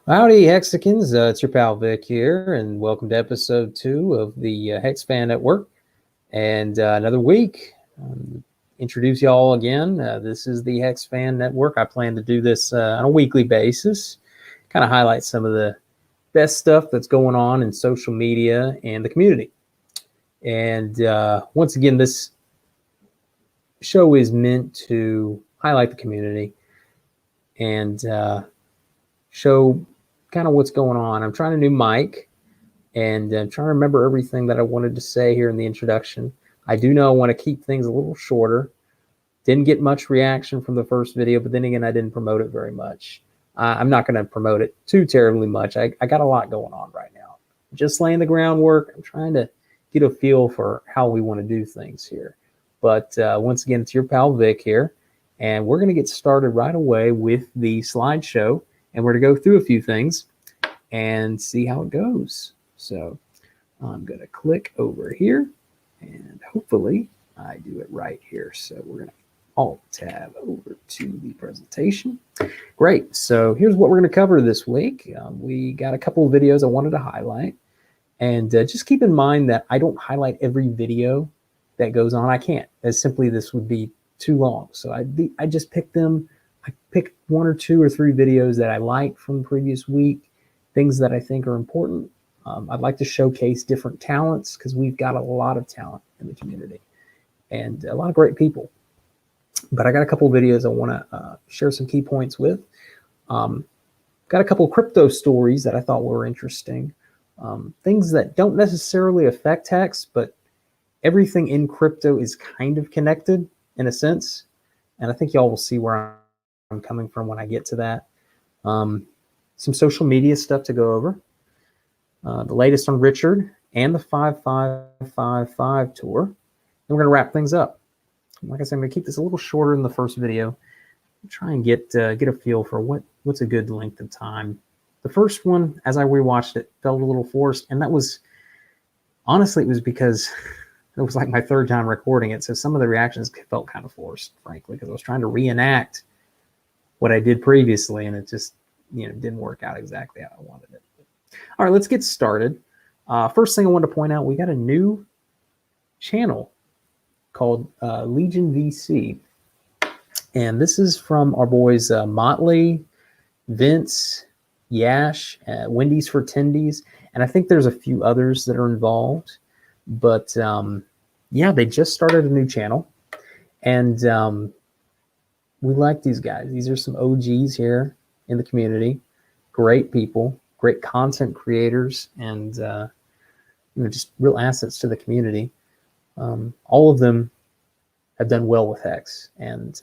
Howdy, Hexicans. It's your pal Vic here, and welcome to episode 2 of the HFN Network. And another week, introduce y'all again. This is the HFN Network. I plan to do this on a weekly basis, kind of highlight some of the best stuff that's going on in social media and the community. And once again, this show is meant to highlight the community and show kind of what's going on. I'm trying a new mic, and I'm trying to remember everything that I wanted to say here in the introduction. I do know I want to keep things a little shorter. Didn't get much reaction from the first video, but then again, I didn't promote it very much. I'm not going to promote it too terribly much. I got a lot going on right now. Just laying the groundwork. I'm trying to get a feel for how we want to do things here. But once again, it's your pal Vic here, and we're going to get started right away with the slideshow. And we're going to go through a few things and see how it goes. So I'm going to click over here, and hopefully I do it right here. So we're going to Alt-Tab over to the presentation. Great. So here's what we're going to cover this week. We got a couple of videos I wanted to highlight. And just keep in mind that I don't highlight every video that goes on. I can't. As simply, this would be too long. So I just picked them. I picked 1 or 2 or 3 videos that I liked from the previous week, things that I think are important. I'd like to showcase different talents because we've got a lot of talent in the community and a lot of great people. But I got a couple of videos I want to share some key points with. Got a couple of crypto stories that I thought were interesting. Things that don't necessarily affect Hex, but everything in crypto is kind of connected in a sense. And I think y'all will see where I'm coming from when I get to that. Some social media stuff to go over. The latest on Richard and the 5555 tour. And we're going to wrap things up. Like I said, I'm going to keep this a little shorter than the first video. Try and get a feel for what's a good length of time. The first one, as I rewatched it, felt a little forced. And that was, honestly, it was because it was like my 3rd time recording it. So some of the reactions felt kind of forced, frankly, because I was trying to reenact what I did previously, and it just didn't work out exactly how I wanted it. All right, let's get started. First thing I want to point out, we got a new channel called Legion VC, and this is from our boys Motley, Vince, Yash, Wendy's for Tendies, and I think there's a few others that are involved. But yeah, they just started a new channel, and we like these guys. These are some OGs here in the community. Great people, great content creators, and just real assets to the community. All of them have done well with Hex, and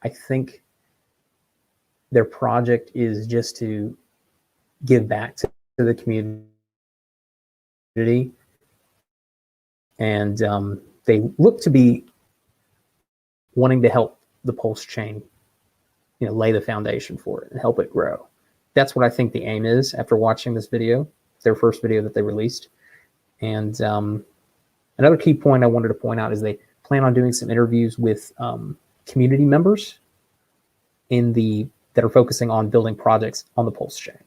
I think their project is just to give back to the community, and they look to be wanting to help the Pulse chain, lay the foundation for it and help it grow. That's what I think the aim is after watching this video, their first video that they released. And another key point I wanted to point out is they plan on doing some interviews with community members that are focusing on building projects on the Pulse chain.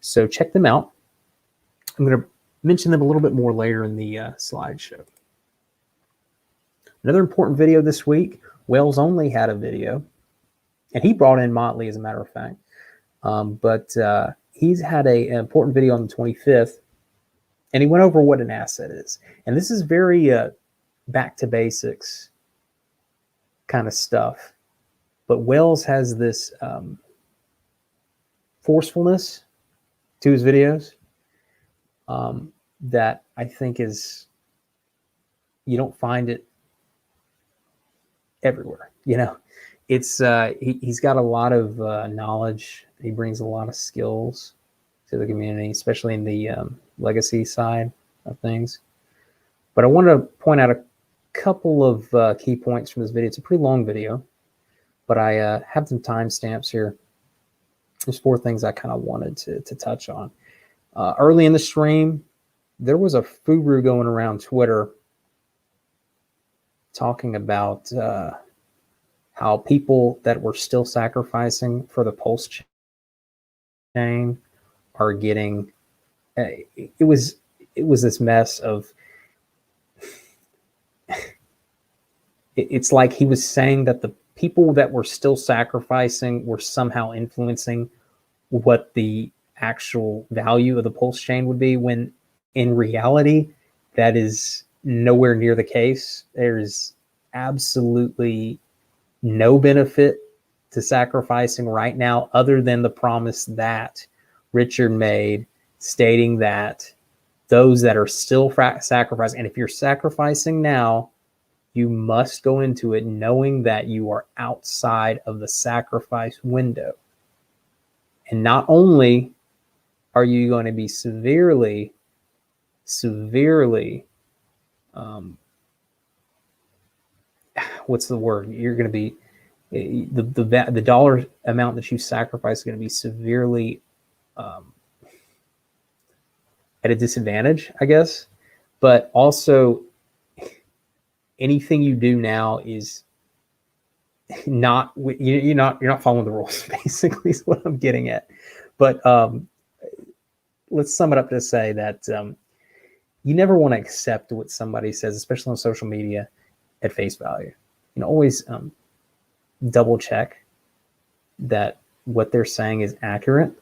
So check them out. I'm going to mention them a little bit more later in the slideshow. Another important video this week, Wells Only had a video, and he brought in Motley, as a matter of fact. But he's had an important video on the 25th, and he went over what an asset is. And this is very back to basics kind of stuff. But Wells has this forcefulness to his videos that I think is, you don't find it everywhere. It's he's got a lot of knowledge. He brings a lot of skills to the community, especially in the legacy side of things. But I want to point out a couple of key points from this video. It's a pretty long video, but I have some timestamps here. There's 4 things I kind of wanted to touch on. Early in the stream, there was a furu going around Twitter talking about how people that were still sacrificing for the Pulse chain are getting. It was this mess of. It's like he was saying that the people that were still sacrificing were somehow influencing what the actual value of the pulse chain would be, when in reality that is nowhere near the case. There's absolutely no benefit to sacrificing right now, other than the promise that Richard made, stating that those that are still sacrificing, and if you're sacrificing now, you must go into it knowing that you are outside of the sacrifice window. And not only are you going to be severely, what's the word? You're going to be, the dollar amount that you sacrifice is going to be severely at a disadvantage, I guess. But also, anything you do now is not, you're not following the rules. Basically, is what I'm getting at. But let's sum it up to say that you never want to accept what somebody says, especially on social media, at face value. Always double check that what they're saying is accurate,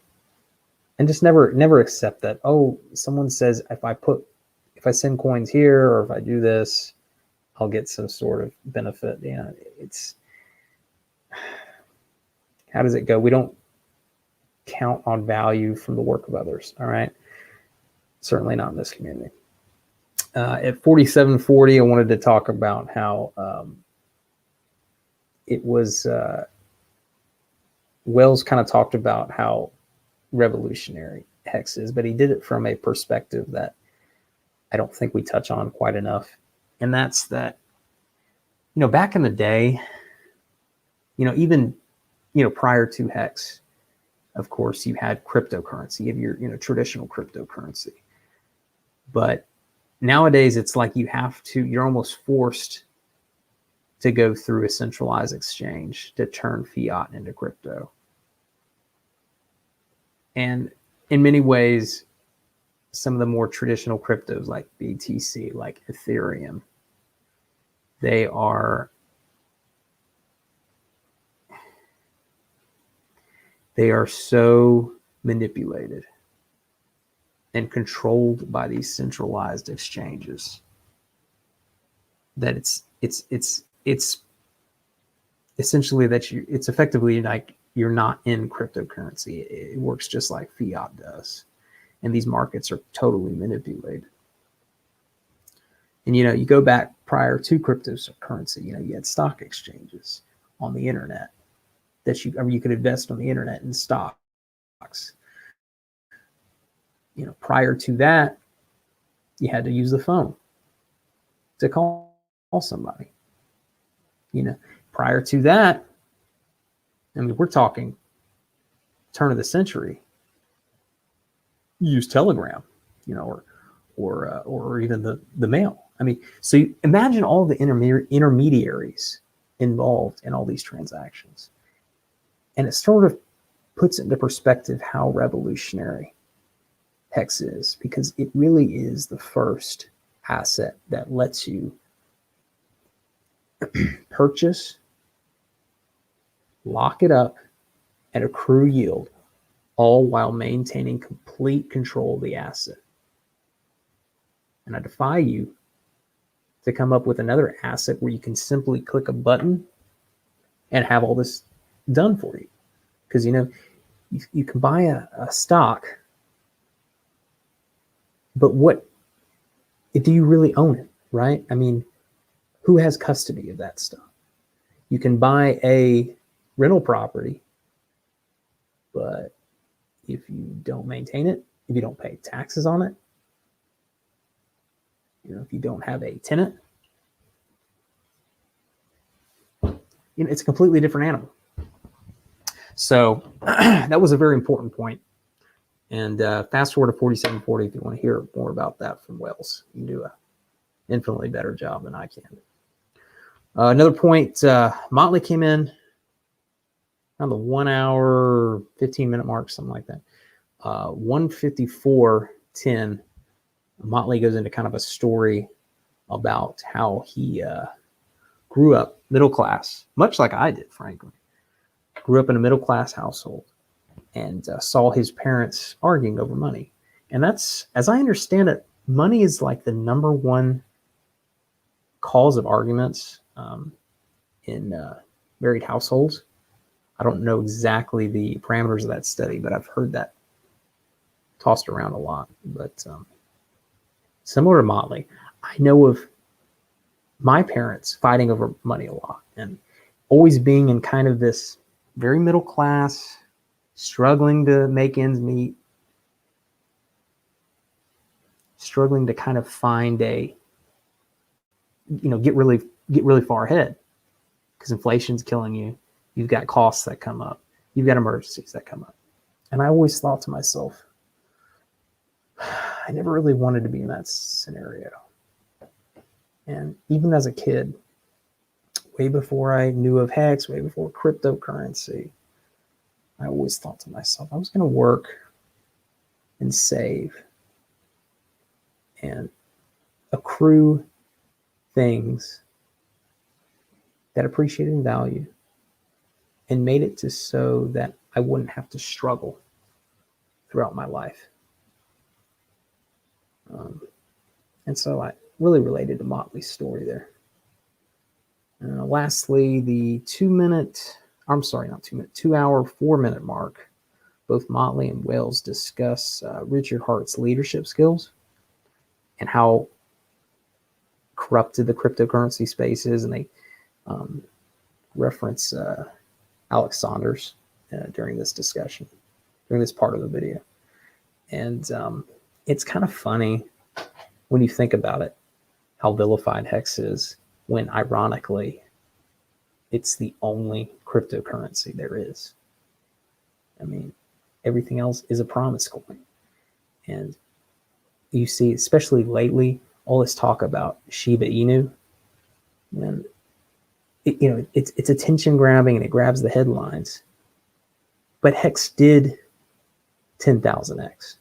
and just never accept that, oh, someone says if I send coins here, or if I do this, I'll get some sort of benefit. It's, how does it go? We don't count on value from the work of others. All right. Certainly not in this community. At 4740, I wanted to talk about how it was, Wells kind of talked about how revolutionary hex is, but he did it from a perspective that I don't think we touch on quite enough. And that's that, back in the day, even, prior to hex, of course, you had cryptocurrency, you have your, traditional cryptocurrency. But nowadays, it's like you're almost forced to go through a centralized exchange to turn fiat into crypto. And in many ways, some of the more traditional cryptos like BTC, like Ethereum, they are so manipulated and controlled by these centralized exchanges that it's essentially that it's effectively like you're not in cryptocurrency. It works just like fiat does, and these markets are totally manipulated. And you go back prior to cryptocurrency, you had stock exchanges on the internet that you could invest on the internet in stocks. Prior to that, you had to use the phone to call somebody. Prior to that, we're talking turn of the century. You use Telegram, or even the mail. So you imagine all the intermediaries involved in all these transactions, and it sort of puts into perspective how revolutionary hex is, because it really is the first asset that lets you purchase, lock it up, and accrue yield, all while maintaining complete control of the asset. And I defy you to come up with another asset where you can simply click a button and have all this done for you. Because you can buy a stock, but do you really own it, right? Who has custody of that stuff? You can buy a rental property, but if you don't maintain it, if you don't pay taxes on it, if you don't have a tenant, it's a completely different animal. So that was a very important point. And fast forward to 4740 if you want to hear more about that from Wells. You can do an infinitely better job than I can. Another point, Motley came in around the 1 hour, 15-minute mark, something like that. 154:10, Motley goes into kind of a story about how he grew up middle class, much like I did, frankly. Grew up in a middle class household and saw his parents arguing over money. And that's, as I understand it, money is like the number one cause of arguments in married households. I don't know exactly the parameters of that study, but I've heard that tossed around a lot. But similar to Motley, I know of my parents fighting over money a lot and always being in kind of this very middle class, struggling to make ends meet, struggling to kind of find a, get really far ahead, because inflation's killing you. You've got costs that come up. You've got emergencies that come up. And I always thought to myself, I never really wanted to be in that scenario. And even as a kid, way before I knew of Hex, way before cryptocurrency, I always thought to myself, I was going to work and save and accrue things that appreciated in value and made it to so that I wouldn't have to struggle throughout my life. And so I really related to Motley's story there. Lastly, the 2 hour, 4-minute mark, both Motley and Wales discuss Richard Hart's leadership skills and how corrupted the cryptocurrency space is. And they reference Alex Saunders during this discussion, during this part of the video. And it's kind of funny when you think about it, how vilified Hex is, when ironically, it's the only cryptocurrency there is. I mean, everything else is a promise coin. And you see, especially lately, all this talk about Shiba Inu. And it's attention grabbing and it grabs the headlines. But Hex did 10,000x.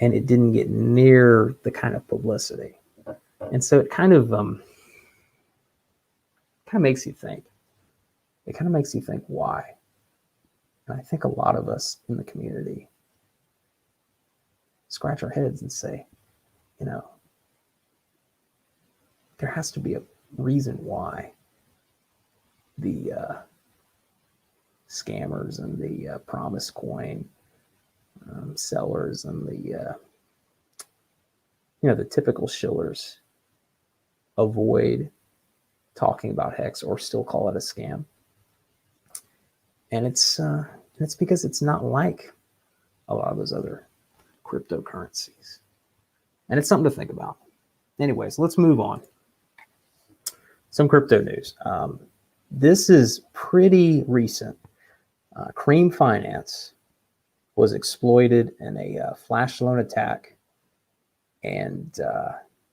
And it didn't get near the kind of publicity. And so it kind of makes you think. It kind of makes you think why. And I think a lot of us in the community scratch our heads and say, there has to be a reason why the scammers and the promise coin sellers and the typical shillers avoid talking about Hex or still call it a scam. And it's because it's not like a lot of those other cryptocurrencies. And it's something to think about. Anyways, let's move on. Some crypto news. This is pretty recent. C.R.E.A.M Finance was exploited in a flash loan attack, and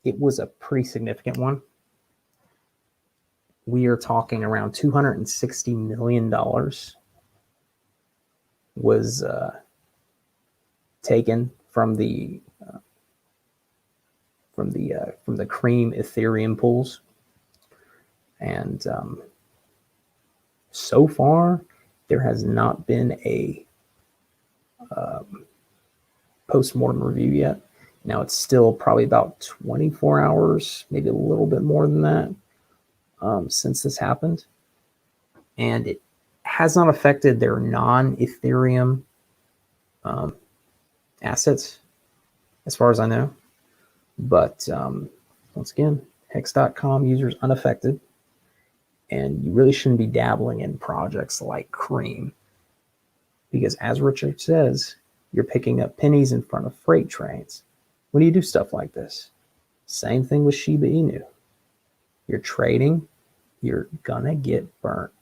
it was a pretty significant one. We are talking around $260 million was taken from the C.R.E.A.M Ethereum pools, and so far there has not been a post-mortem review yet. Now it's still probably about 24 hours, maybe a little bit more than that, since this happened, and it has not affected their non-Ethereum assets, as far as I know. But once again, Hex.com users unaffected, and you really shouldn't be dabbling in projects like C.R.E.A.M, because as Richard says, you're picking up pennies in front of freight trains when you do stuff like this. Same thing with Shiba Inu. You're trading, you're gonna get burnt.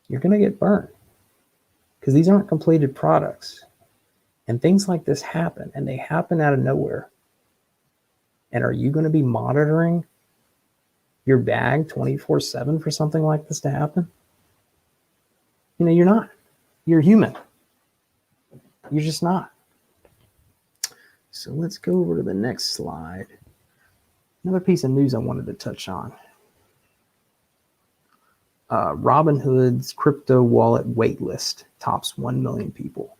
You're gonna get burnt because these aren't completed products. And things like this happen, and they happen out of nowhere. And are you going to be monitoring your bag 24/7 for something like this to happen? You're not. You're human. You're just not. So let's go over to the next slide. Another piece of news I wanted to touch on. Robinhood's crypto wallet waitlist tops 1 million people.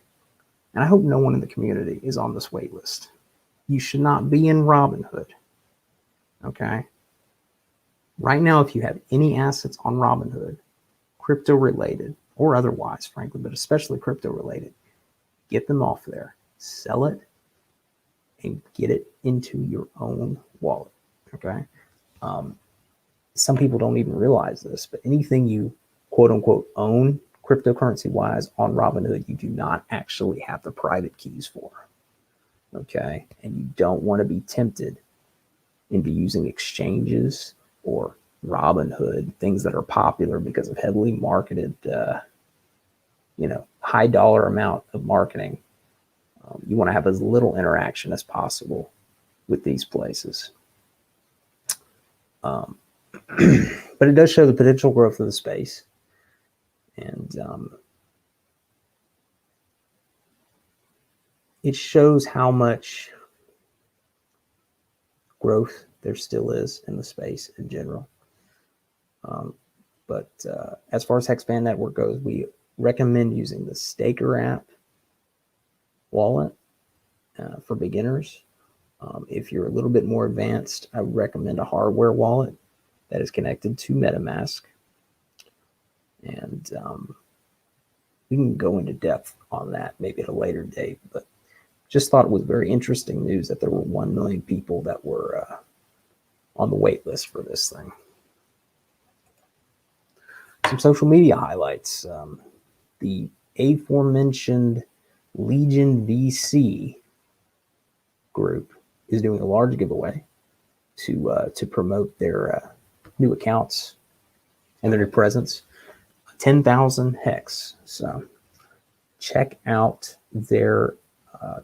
And I hope no one in the community is on this waitlist. You should not be in Robinhood. Okay? Right now, if you have any assets on Robinhood, crypto related or otherwise, frankly, but especially crypto related, get them off there, sell it, and get it into your own wallet. Okay? Some people don't even realize this, but anything you quote unquote own cryptocurrency wise on Robinhood, you do not actually have the private keys for. Okay. And you don't want to be tempted into using exchanges or Robinhood, things that are popular because of heavily marketed, high dollar amount of marketing. You want to have as little interaction as possible with these places. But it does show the potential growth of the space. And it shows how much growth there still is in the space in general. But as far as HexBand Network goes, we recommend using the Staker app wallet for beginners. If you're a little bit more advanced, I would recommend a hardware wallet that is connected to MetaMask. And we can go into depth on that maybe at a later date, but just thought it was very interesting news that there were 1 million people that were on the wait list for this thing. Some social media highlights. The aforementioned Legion VC group is doing a large giveaway to promote their new accounts and their new presence. 10,000 hex. So check out their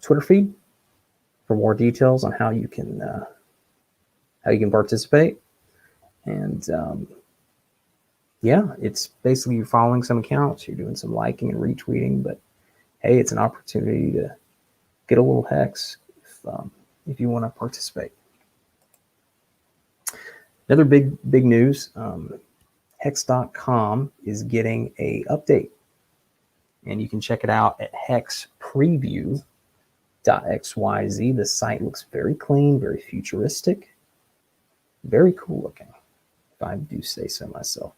Twitter feed for more details on how you can participate. And yeah, it's basically you're following some accounts, you're doing some liking and retweeting, but hey, it's an opportunity to get a little hex if you want to participate. Another big news, hex.com is getting a update, and you can check it out at hexpreview.xyz. The site looks very clean, very futuristic, very cool looking, if I do say so myself.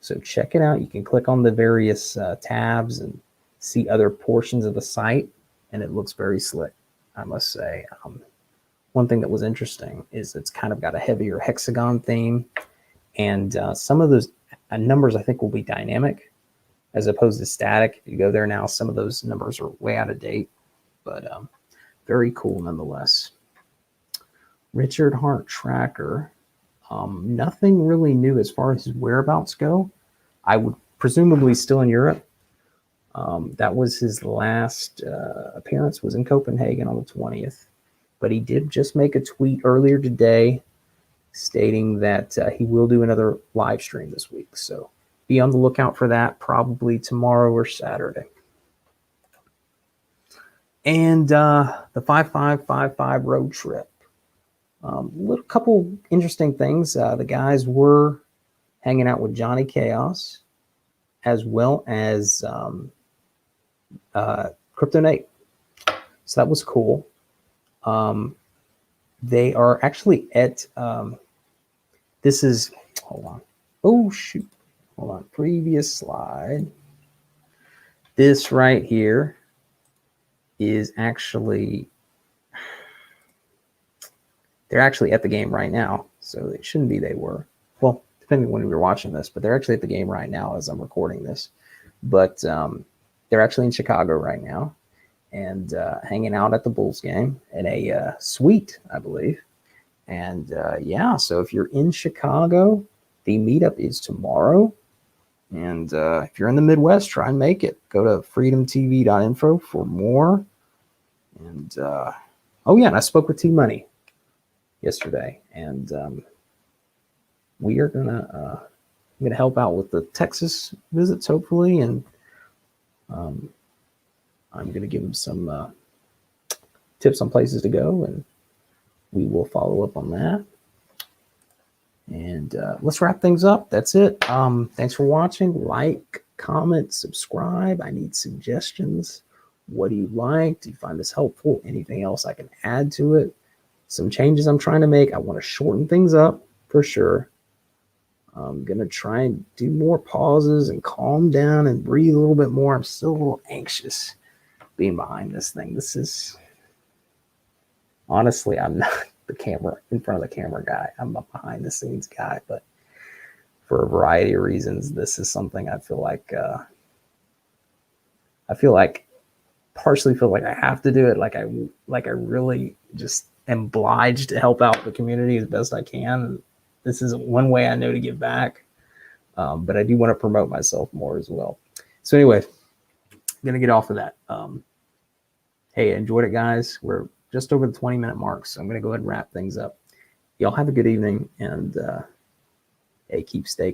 So check it out. You can click on the various tabs and see other portions of the site, and it looks very slick, I must say. One thing that was interesting is it's kind of got a heavier hexagon theme, and some of those numbers I think will be dynamic as opposed to static. If you go there now, some of those numbers are way out of date, but very cool nonetheless. Richard Hart Tracker. Nothing really new as far as his whereabouts go. I would presumably still in Europe. That was his last appearance, was in Copenhagen on the 20th. But he did just make a tweet earlier today stating that he will do another live stream this week. So be on the lookout for that, probably tomorrow or Saturday. And the 5555 road trip. Little couple interesting things. The guys were hanging out with Johnny Chaos as well as Crypto Nate. So that was cool. They are actually at this is, hold on. Oh, shoot. Hold on. Previous slide. This right here is actually, they're actually at the game right now. So it shouldn't be they were. Well, depending on when we were watching this, but they're actually at the game right now as I'm recording this. But they're actually in Chicago right now and hanging out at the Bulls game in a suite, I believe. And yeah, so if you're in Chicago, the meetup is tomorrow. And if you're in the Midwest, try and make it. Go to freedomtv.info for more. And oh yeah, and I spoke with T-Money yesterday, and we are gonna help out with the Texas visits hopefully, and I'm going to give them some tips on places to go, and we will follow up on that. And let's wrap things up. That's it. Thanks for watching. Like, comment, subscribe. I need suggestions. What do you like? Do you find this helpful? Anything else I can add to it? Some changes I'm trying to make. I want to shorten things up for sure. I'm going to try and do more pauses and calm down and breathe a little bit more. I'm still a little anxious being behind this thing. This is, honestly, I'm not the camera in front of the camera guy. I'm a behind the scenes guy, but for a variety of reasons, this is something I feel like partially feel like I have to do it. Like I really just am obliged to help out the community as best I can. This is one way I know to give back. But I do want to promote myself more as well. So anyway, I'm going to get off of that. Hey, enjoyed it, guys. We're just over the 20-minute mark, so I'm going to go ahead and wrap things up. Y'all have a good evening, and hey, keep stay